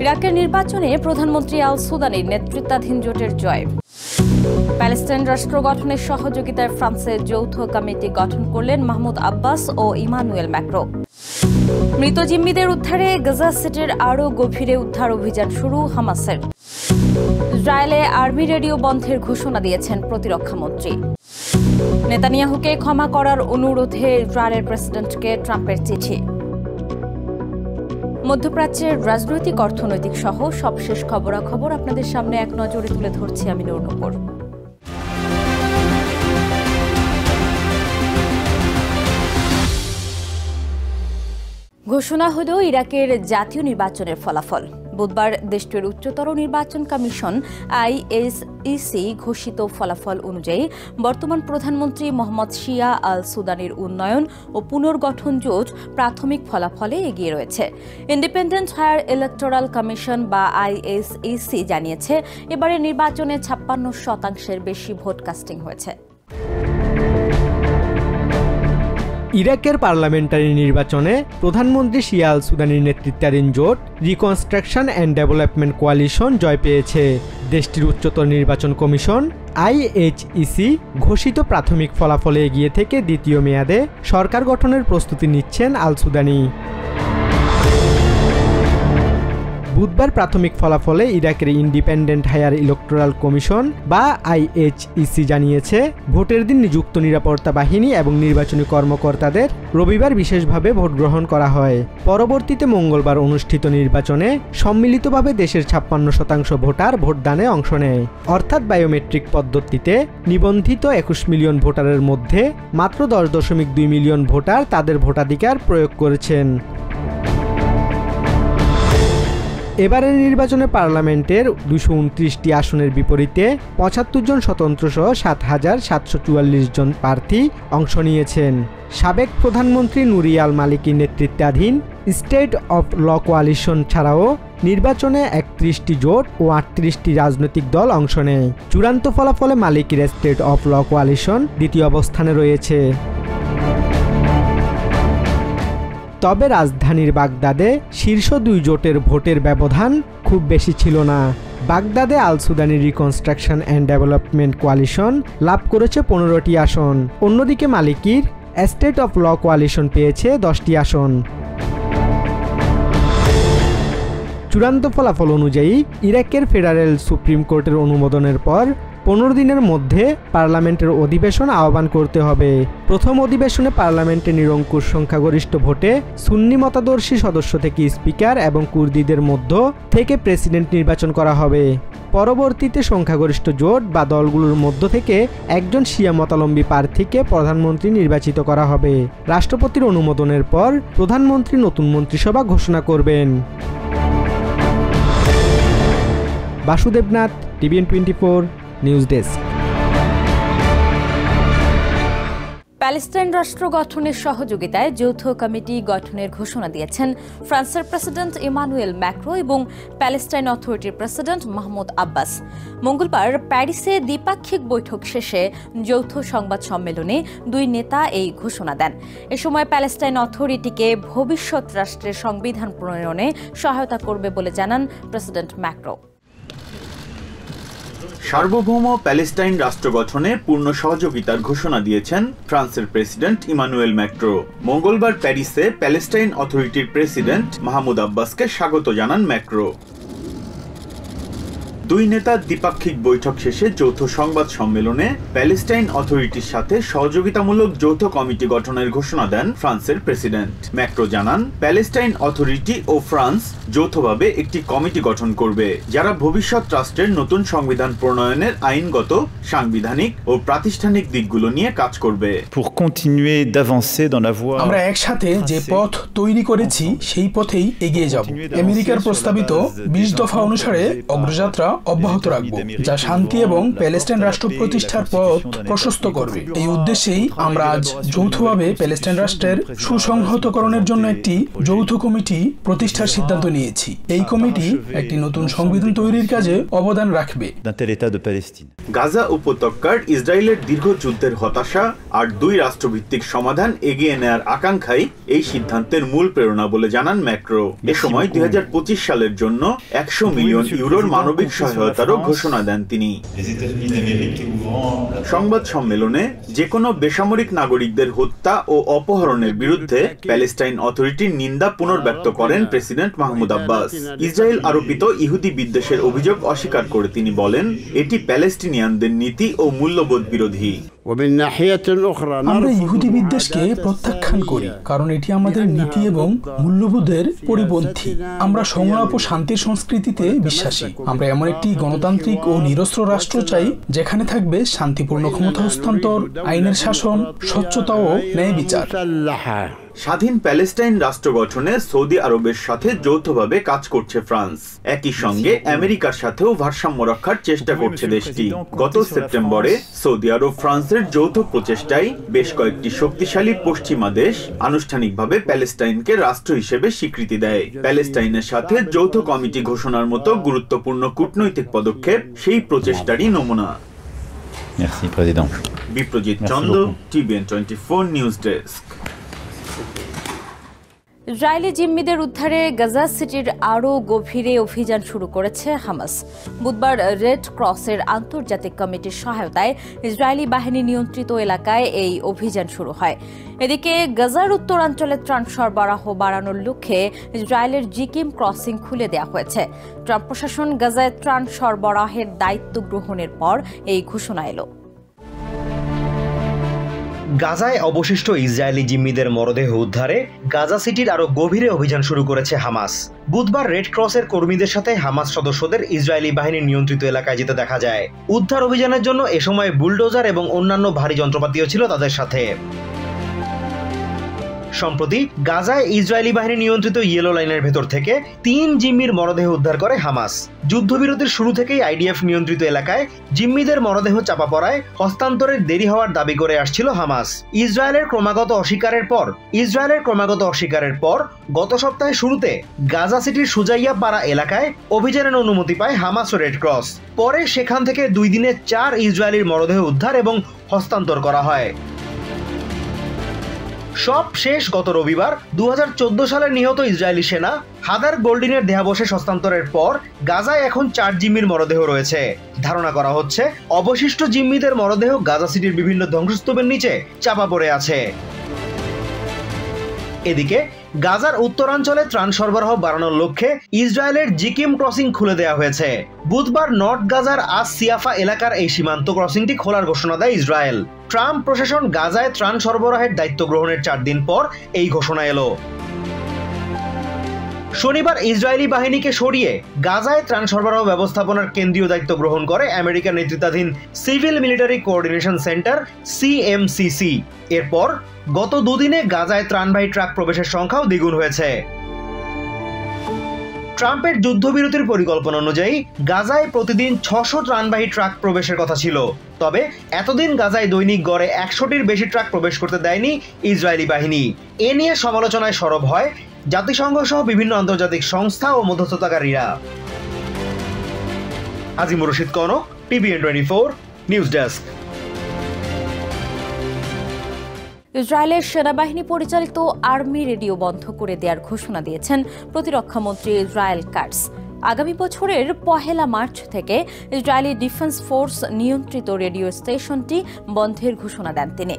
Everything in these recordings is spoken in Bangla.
ইরাকের নির্বাচনে প্রধানমন্ত্রী আল সুদানির নেতৃত্বাধীন জোটের জয়। প্যালেস্টাইন রাষ্ট্র গঠনের সহযোগিতায় ফ্রান্সের যৌথ কমিটি গঠন করলেন মাহমুদ আব্বাস ও ইমানুয়েল ম্যাক্রো। মৃত জিম্মিদের উদ্ধারে গাজা সিটির আরও গভীরে উদ্ধার অভিযান শুরু হামাসের। ইসরায়েলে আর্মি রেডিও বন্ধের ঘোষণা দিয়েছেন প্রতিরক্ষামন্ত্রী। নেতানিয়াহুকে ক্ষমা করার অনুরোধে ইসরায়েলের প্রেসিডেন্টকে ট্রাম্পের চিঠি। মধ্যপ্রাচ্যের রাজনৈতিক অর্থনৈতিক সহ সবশেষ খবরাখবর আপনাদের সামনে এক নজরে তুলে ধরছি আমি নূর। ঘোষণা হলো ইরাকের জাতীয় নির্বাচনের ফলাফল। বুধবার দেশটির উচ্চতর নির্বাচন কমিশন আইএসইসি ঘোষিত ফলাফল অনুযায়ী বর্তমান প্রধানমন্ত্রী মোহাম্মদ শিয়া আল সুদানির উন্নয়ন ও পুনর্গঠন জোট প্রাথমিক ফলাফলে এগিয়ে রয়েছে। ইন্ডিপেন্ডেন্ট হায়ার ইলেকটোরাল কমিশন বা আইএসইসি জানিয়েছে এবারে নির্বাচনে ৫৬% বেশি ভোট কাস্টিং হয়েছে। ইরাকের পার্লামেন্টারি নির্বাচনে প্রধানমন্ত্রী শিয়া আল সুদানির নেতৃত্বাধীন জোট রিকনস্ট্রাকশন অ্যান্ড ডেভেলপমেন্ট কোয়ালিশন জয় পেয়েছে। দেশটির উচ্চতর নির্বাচন কমিশন আইএইচইসি ঘোষিত প্রাথমিক ফলাফলে এগিয়ে থেকে দ্বিতীয় মেয়াদে সরকার গঠনের প্রস্তুতি নিচ্ছেন আল সুদানি। বুধবার প্রাথমিক ফলাফলে ইরাকের ইন্ডিপেন্ডেন্ট হায়ার ইলেকটোরাল কমিশন বা আইএইচইসি জানিয়েছে ভোটের দিন নিযুক্ত নিরাপত্তা বাহিনী এবং নির্বাচনী কর্মকর্তাদের রবিবার বিশেষভাবে ভোট গ্রহণ করা হয়। পরবর্তীতে মঙ্গলবার অনুষ্ঠিত নির্বাচনে সম্মিলিতভাবে দেশের ৫৬% ভোটার ভোটদানে অংশ নেয়। অর্থাৎ বায়োমেট্রিক পদ্ধতিতে নিবন্ধিত ২১ মিলিয়ন ভোটারের মধ্যে মাত্র ১০.২ মিলিয়ন ভোটার তাদের ভোটাধিকার প্রয়োগ করেছেন। এবারের নির্বাচনে পার্লামেন্টের ২২৯টি আসনের বিপরীতে ৭৫ জন স্বতন্ত্র সহ ৭,৭৪৪ জন প্রার্থী অংশ নিয়েছেন। সাবেক প্রধানমন্ত্রী নুরি আল মালিকির নেতৃত্বাধীন স্টেট অফ ল কোয়ালিশন ছাড়াও নির্বাচনে ৩১টি জোট ও ৩৮টি রাজনৈতিক দল অংশ নেয়। চূড়ান্ত ফলাফলে মালিকির স্টেট অফ ল কোয়ালিশন দ্বিতীয় অবস্থানে রয়েছে। তবে রাজধানীর বাগদাদে শীর্ষ দুই জোটের ভোটের ব্যবধান খুব বেশি ছিল না। বাগদাদে আল সুদানি রিকনস্ট্রাকশন অ্যান্ড ডেভেলপমেন্ট কোয়ালিশন লাভ করেছে ১৫টি আসন, অন্যদিকে মালিকির স্টেট অফ ল কোয়ালিশন পেয়েছে 10টি আসন। চূড়ান্ত ফলাফল অনুযায়ী ইরাকের ফেডারেল সুপ্রিম কোর্টের অনুমোদনের পর ১৫ দিনের মধ্যে পার্লামেন্টের অধিবেশন আহ্বান করতে হবে। প্রথম অধিবেশনে পার্লামেন্টের নিরঙ্কুশ সংখ্যাগরিষ্ঠ ভোটে সুন্নি মতাদর্শী সদস্য থেকে স্পিকার এবং কুর্দিদের মধ্য থেকে প্রেসিডেন্ট নির্বাচন করা হবে। পরবর্তীতে সংখ্যাগরিষ্ঠ জোট বা দলগুলোর মধ্য থেকে একজন শিয়া মতাবলম্বী প্রার্থীকে প্রধানমন্ত্রী নির্বাচিত করা হবে। রাষ্ট্রপতির অনুমোদনের পর প্রধানমন্ত্রী নতুন মন্ত্রিসভা ঘোষণা করবেন। Basudebnath, TVN 24 news desk. Palestine রাষ্ট্র গঠনের সহযোগিতায় যৌথ কমিটি গঠনের ঘোষণা দিয়েছেন ফ্রান্সের প্রেসিডেন্ট ইমানুয়েল ম্যাক্রো এবং প্যালেস্টাইন অথরিটির প্রেসিডেন্ট মাহমুদ আব্বাস। মঙ্গলবার প্যারিসে দ্বিপাক্ষিক বৈঠক শেষে যৌথ সংবাদ সম্মেলনে দুই নেতা এই ঘোষণা দেন। এ সময় প্যালেস্টাইন অথরিটিকে ভবিষ্যৎ রাষ্ট্রের সংবিধান প্রণয়নে সহায়তা করবে বলে জানান প্রেসিডেন্ট ম্যাক্রো। সার্বভৌম প্যালেস্টাইন রাষ্ট্র গঠনে পূর্ণ সহযোগিতার ঘোষণা দিয়েছেন ফ্রান্সের প্রেসিডেন্ট ইমানুয়েল ম্যাক্রো। মঙ্গলবার প্যারিসে প্যালেস্টাইন অথরিটির প্রেসিডেন্ট মাহমুদ আব্বাসকে স্বাগত জানান ম্যাক্রো। দুই নেতা দ্বিপাক্ষিক বৈঠক শেষে যৌথ সংবাদ সম্মেলনে প্যালেস্টাইন অথরিটির সাথে সহযোগিতামূলক যৌথ কমিটি গঠনের ঘোষণা দেন ফ্রান্সের প্রেসিডেন্ট। ম্যাক্রো জানান, প্যালেস্টাইন অথরিটি ও ফ্রান্স যৌথভাবে একটি কমিটি গঠন করবে যারা ভবিষ্যৎ রাষ্ট্রের নতুন সংবিধান প্রণয়নের আইনগত, সাংবিধানিক ও প্রাতিষ্ঠানিক দিকগুলো নিয়ে কাজ করবে। আমরা একসাথে যে পথ তৈরি করেছি সেই পথেই এগিয়ে যাব। আমেরিকার প্রস্তাবিত 20 দফা অনুসারে অগ্রযাত্রা অব্যাহত রাখব, যা শান্তি এবং প্যালেস্টাইন রাষ্ট্র প্রতিষ্ঠার পথ প্রশস্ত করবে। এই উদ্দেশ্যেই আমরা আজ যৌথভাবে প্যালেস্টাইন রাষ্ট্রের সুসংহতকরণের জন্য একটি যৌথ কমিটি প্রতিষ্ঠার সিদ্ধান্ত নিয়েছি। এই কমিটি একটি নতুন সংবিধান তৈরির কাজে অবদান রাখবে। গাজা উপত্যকার ইসরায়েলের দীর্ঘ যুদ্ধের হতাশা আর দুই রাষ্ট্রভিত্তিক সমাধান এগিয়ে নেয়ার আকাঙ্ক্ষাই এই সিদ্ধান্তের মূল প্রেরণা বলে জানান ম্যাক্রো। এ সময় 2025 সালের জন্য 100 মিলিয়ন ইউরোর মানবিক সহায়তারও ঘোষণা দেন তিনি। সংবাদ সম্মেলনে যে কোনো বেসামরিক নাগরিকদের হত্যা ও অপহরণের বিরুদ্ধে প্যালেস্টাইন অথরিটির নিন্দা পুনর্ব্যক্ত করেন প্রেসিডেন্ট মাহমুদ আব্বাস। ইসরায়েল আরোপিত ইহুদি বিদ্বেষের অভিযোগ অস্বীকার করে তিনি বলেন, এটি প্যালেস্টিনিয়ানদের নীতি ও মূল্যবোধ বিরোধী। আমরা ইহুদি বিদ্বেষকে প্রত্যাখ্যান করি, কারণ এটি আমাদের নীতি এবং মূল্যবোধের পরিপন্থী। আমরা সংলাপ ও শান্তির সংস্কৃতিতে বিশ্বাসী। আমরা এমন একটি গণতান্ত্রিক ও নিরস্ত্র রাষ্ট্র চাই যেখানে থাকবে শান্তিপূর্ণ ক্ষমতা হস্তান্তর, আইনের শাসন, স্বচ্ছতা ও ন্যায় বিচার। স্বাধীন প্যালেস্টাইন রাষ্ট্র গঠনে সৌদি আরবের সাথে যৌথভাবে কাজ করছে ফ্রান্স। একই সঙ্গে আমেরিকার সাথেও ভারসাম্য রক্ষার চেষ্টা করছে দেশটি। গত সেপ্টেম্বরে সৌদি আরব ফ্রান্সের যৌথ প্রচেষ্টায় বেশ কয়েকটি শক্তিশালী পশ্চিমা দেশ আনুষ্ঠানিকভাবে প্যালেস্টাইনকে রাষ্ট্র হিসেবে স্বীকৃতি দেয়। প্যালেস্টাইনের সাথে যৌথ কমিটি ঘোষণার মতো গুরুত্বপূর্ণ কূটনৈতিক পদক্ষেপ সেই প্রচেষ্টারই নমুনা। Biprajit Chanda, TVN 24 news desk. Israeli জিম্মিদের উদ্ধারে গাজা সিটির আরও গভীরে অভিযান শুরু করেছে হামাস। বুধবার রেড ক্রসের আন্তর্জাতিক কমিটির সহায়তায় ইসরায়েলি বাহিনী নিয়ন্ত্রিত এলাকায় এই অভিযান শুরু হয়। এদিকে গাজার উত্তরাঞ্চলে ত্রাণ সরবরাহ বাড়ানোর লক্ষ্যে ইসরায়েলের জিকিম ক্রসিং খুলে দেওয়া হয়েছে। ট্রাম্প প্রশাসন গাজায় ত্রাণ সরবরাহের দায়িত্ব গ্রহণের পর এই ঘোষণা এলো। গাজায় অবশিষ্ট ইসরায়েলি জিম্মিদের মরদেহ উদ্ধারে গাজা সিটির আরো গভীরে অভিযান শুরু করেছে হামাস। বুধবার রেড ক্রসের কর্মীদের সাথে হামাস সদস্যদের ইসরায়েলি বাহিনীর নিয়ন্ত্রিত এলাকায় যেতে দেখা যায়। উদ্ধার অভিযানের জন্য এ সময় বুলডোজার এবং অন্যান্য ভারী যন্ত্রপাতিও ছিল তাদের সাথে। সম্প্রতি গাজায় ইসরায়েলি বাহিনী নিয়ন্ত্রিত ইয়েলো লাইনের ভেতর থেকে 3 জিম্মির মরদেহ উদ্ধার করে হামাস। যুদ্ধবিরতির শুরু থেকেই আইডিএফ নিয়ন্ত্রিত এলাকায় জিম্মিদের মরদেহ চাপা পড়ায় হস্তান্তরের দেরি হওয়ার দাবি করে আসছিল হামাস। ইসরায়েলের ক্রমাগত অস্বীকারের পর গত সপ্তাহের শুরুতে গাজা সিটির সুজাইয়া পাড়া এলাকায় অভিযানের অনুমতি পায় হামাস ও রেড ক্রস। পরে সেখান থেকে 2 দিনে 4 ইসরায়েলির মরদেহ উদ্ধার এবং হস্তান্তর করা হয়। সব শেষ গত রবিবার 2014 সালের নিহত ইসরায়েলি সেনা হাদার গোল্ডিনের দেহাবশেষ হস্তান্তরের পর গাজায় এখন 4 জিম্মির মরদেহ রয়েছে। ধারণা করা হচ্ছে অবশিষ্ট জিম্মিদের মরদেহ গাজা সিটির বিভিন্ন ধ্বংসস্তূপের নিচে চাপা পড়ে আছে। এদিকে গাজার উত্তরাঞ্চলে ত্রাণ সরবরাহ বাড়ানোর লক্ষ্যে ইসরায়েলের জিকিম ক্রসিং খুলে দেওয়া হয়েছে। বুধবার নর্থ গাজার আস সিয়াফা এলাকার এই সীমান্ত ক্রসিংটি খোলার ঘোষণা দেয় ইসরায়েল। ট্রাম্প প্রশাসন গাজায় ত্রাণ সরবরাহের দায়িত্ব গ্রহণের 4 দিন পর এই ঘোষণা এলো। শনিবার ইসরায়েলি বাহিনীকে সরিয়ে গাজায় ত্রাণ সরবরাহ ব্যবস্থাপনার কেন্দ্রীয় দায়িত্ব গ্রহণ করে আমেরিকার নেতৃত্বাধীন civil military coordination centre CMCC। এরপর গত 2 দিনে গাজায় ত্রাণবাহী ট্রাক প্রবেশের সংখ্যাও দ্বিগুণ হয়েছে। ট্রাম্পের যুদ্ধবিরতির পরিকল্পনা অনুযায়ী গাজায় প্রতিদিন 600 ত্রাণবাহী ট্রাক প্রবেশের কথা ছিল। তবে এতদিন গাজায় দৈনিক গড়ে 100টির বেশি ট্রাক প্রবেশ করতে দেয়নি ইসরায়েলি বাহিনী। এ নিয়ে সমালোচনায় সরব হয় জাতিসংঘ সহ বিভিন্ন আন্তর্জাতিক সংস্থা ও মধ্যস্থতাকারীরা। Azimur Rashid Kanak, TVN 24 news desk. ইসরায়েলের সেনাবাহিনী পরিচালিত আর্মি রেডিও বন্ধ করে দেওয়ার ঘোষণা দিয়েছেন প্রতিরক্ষামন্ত্রী ইসরায়েল কাটস। আগামী বছরের 1 মার্চ থেকে ইসরায়েলি ডিফেন্স ফোর্স নিয়ন্ত্রিত রেডিও স্টেশনটি বন্ধের ঘোষণা দেন তিনি।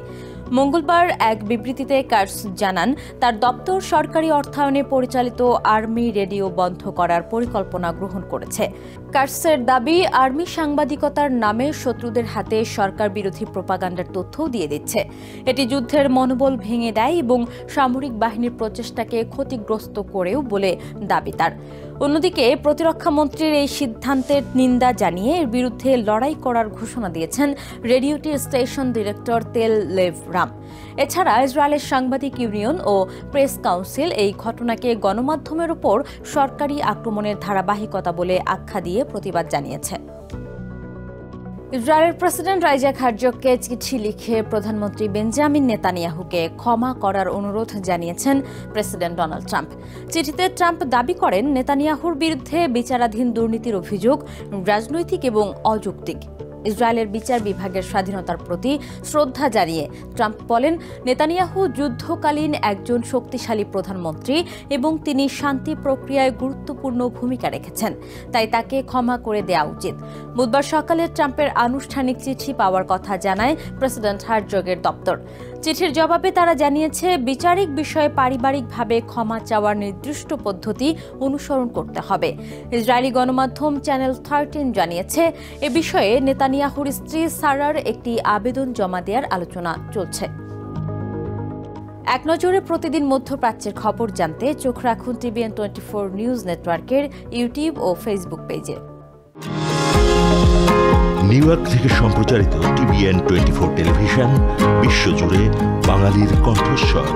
মঙ্গলবার এক বিবৃতিতে কাটস জানান, তার দপ্তর সরকারি অর্থায়নে পরিচালিত আর্মি রেডিও বন্ধ করার পরিকল্পনা গ্রহণ করেছে। কাটসের দাবি, আর্মি সাংবাদিকতার নামে শত্রুদের হাতে সরকার বিরোধী প্রোপাগান্ডার তথ্যও দিয়ে দিচ্ছে। এটি যুদ্ধের মনোবল ভেঙে দেয় এবং সামরিক বাহিনীর প্রচেষ্টাকে ক্ষতিগ্রস্ত করেও বলে দাবি তার। অন্যদিকে প্রতিরক্ষামন্ত্রীর এই সিদ্ধান্তের নিন্দা জানিয়ে এর বিরুদ্ধে লড়াই করার ঘোষণা দিয়েছেন রেডিওটির স্টেশন ডিরেক্টর তেল লেভ রাম। নাম। এছাড়া ইসরায়েলের সাংবাদিক ইউনিয়ন ও প্রেস কাউন্সিল এই ঘটনাকে গণমাধ্যমের উপর সরকারি আক্রমণের ধারাবাহিকতা বলে আখ্যা দিয়ে প্রতিবাদ জানিয়েছে। ইসরায়েলের প্রেসিডেন্ট আইজাক হারজগকে চিঠি লিখে প্রধানমন্ত্রী বেঞ্জামিন নেতানিয়াহুকে ক্ষমা করার অনুরোধ জানিয়েছেন প্রেসিডেন্ট ডোনাল্ড ট্রাম্প। চিঠিতে ট্রাম্প দাবি করেন নেতানিয়াহুর বিরুদ্ধে বিচারাধীন দুর্নীতির অভিযোগ রাজনৈতিক এবং অযৌক্তিক। ইসরায়েলের বিচার বিভাগের স্বাধীনতার প্রতি শ্রদ্ধা জানিয়ে ট্রাম্প বলেন, নেতানিয়াহু যুদ্ধকালীন একজন শক্তিশালী প্রধানমন্ত্রী এবং তিনি শান্তি প্রক্রিয়ায় গুরুত্বপূর্ণ ভূমিকা রেখেছেন, তাই তাকে ক্ষমা করে দেওয়া উচিত। বুধবার সকালে ট্রাম্পের আনুষ্ঠানিক চিঠি পাওয়ার কথা জানায় প্রেসিডেন্ট হারজগের দপ্তর। চিঠির জবাবে তারা জানিয়েছে, বিচারিক বিষয়ে পারিবারিকভাবে ক্ষমা চাওয়ার নির্দিষ্ট পদ্ধতি অনুসরণ করতে হবে। ইসরায়েলি গণমাধ্যম চ্যানেল 13 জানিয়েছে, এ বিষয়ে নেতানিয়াহুর স্ত্রী সারার একটি আবেদন জমা দেওয়ার আলোচনা চলছে। এক নজরে প্রতিদিন মধ্যপ্রাচ্যের খবর জানতে চোখ রাখুন টিভিএন 24 নিউজ নেটওয়ার্কের ইউটিউব ও ফেসবুক পেজে। নিউ ইয়র্ক থেকে সম্প্রচারিত টিভিএন 24 টেলিভিশন বিশ্বজুড়ে বাঙালির কণ্ঠস্বর।